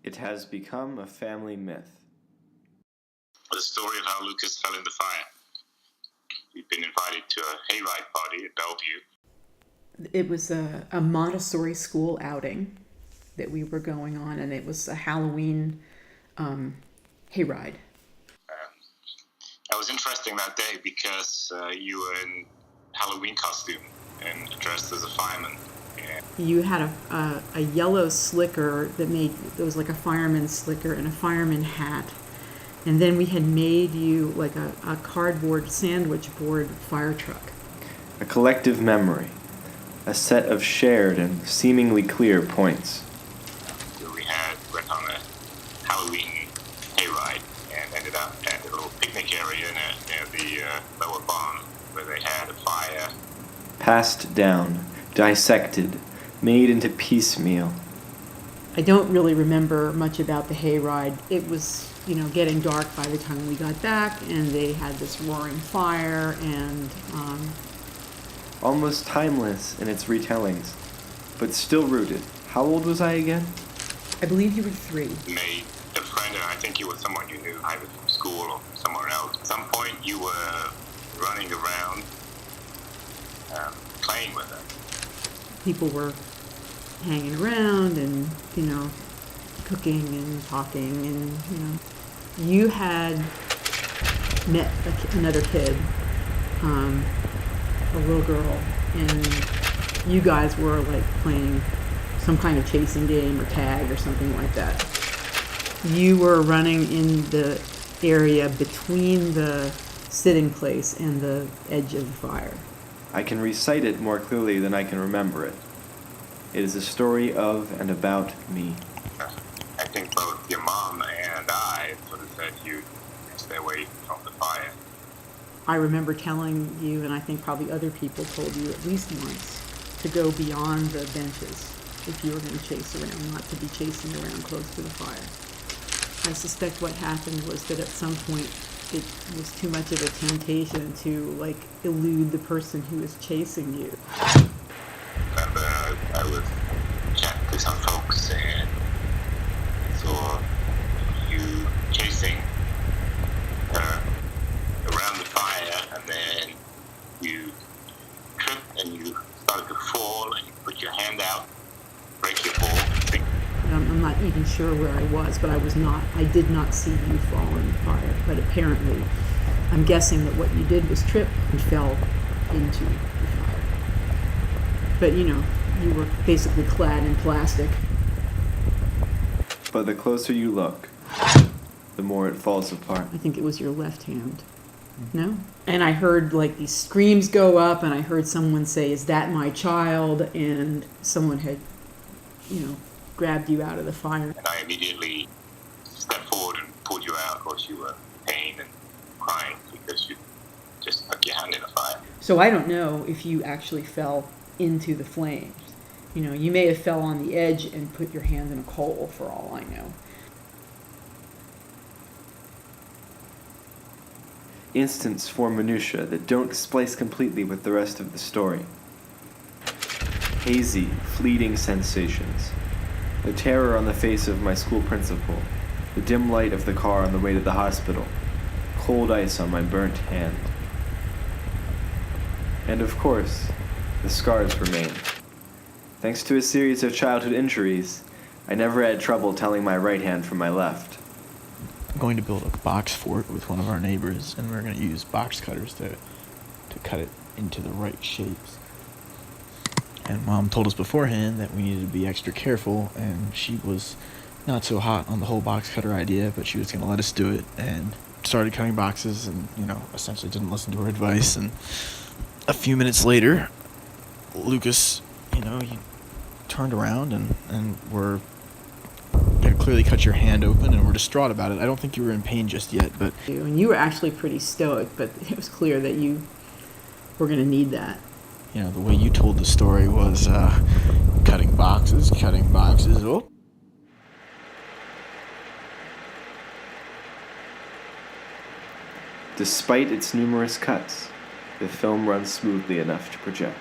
It has become a family myth. The story of how Lucas fell in the fire. We've been invited to a hayride party at Bellevue. It was a Montessori school outing that we were going on, and it was a Halloween hayride. It was interesting that day because you were in Halloween costume and dressed as a fireman. Yeah. You had a yellow slicker that was like a fireman's slicker and a fireman hat. And then we had made you like a cardboard sandwich board fire truck. A collective memory. A set of shared and seemingly clear points. We went on a Halloween hayride and ended up at a little picnic area near the lower barn where they had a fire. Passed down, dissected, made into piecemeal. I don't really remember much about the hayride. It was, getting dark by the time we got back, and they had this roaring fire, and almost timeless in its retellings, but still rooted. How old was I again? I believe you were 3. Made a friend, and I think you were someone you knew either from school or somewhere else. At some point, you were running around, playing with them. People were hanging around and, cooking and talking, and, you had met another kid, a little girl, and you guys were like playing some kind of chasing game or tag or something like that. You were running in the area between the sitting place and the edge of the fire. I can recite it more clearly than I can remember it. It is a story of and about me. I think both your mom and I sort of said you stay away from the fire. I remember telling you, and I think probably other people told you at least once, to go beyond the benches if you were going to chase around, not to be chasing around close to the fire. I suspect what happened was that at some point it was too much of a temptation to elude the person who was chasing you. And I was chatting to some folks and saw you chasing around the fire, and then you tripped and you started to fall, and you put your hand out, break your fall. I'm not even sure where I was, but I did not see you fall in the fire. But apparently, I'm guessing that what you did was trip and fell into the fire. But you were basically clad in plastic. But the closer you look, the more it falls apart. I think it was your left hand. No? And I heard these screams go up, and I heard someone say, "Is that my child?" And someone had, grabbed you out of the fire. And I immediately stepped forward and pulled you out. Of course, you were in pain and crying because you just stuck your hand in the fire. So I don't know if you actually fell into the flames. You may have fell on the edge and put your hand in a coal, for all I know. Instants form minutiae that don't splice completely with the rest of the story. Hazy, fleeting sensations. The terror on the face of my school principal. The dim light of the car on the way to the hospital. Cold ice on my burnt hand. And of course, the scars remain. Thanks to a series of childhood injuries, I never had trouble telling my right hand from my left. I'm going to build a box fort with one of our neighbors, and we're going to use box cutters to cut it into the right shapes. And Mom told us beforehand that we needed to be extra careful, and she was not so hot on the whole box cutter idea, but she was going to let us do it, and started cutting boxes and, essentially didn't listen to her advice. And a few minutes later, Lucas, he turned around and were going to clearly cut your hand open, and were distraught about it. I don't think you were in pain just yet, but... And you were actually pretty stoic, but it was clear that you were going to need that. The way you told the story was cutting boxes. Oh. Despite its numerous cuts, the film runs smoothly enough to project.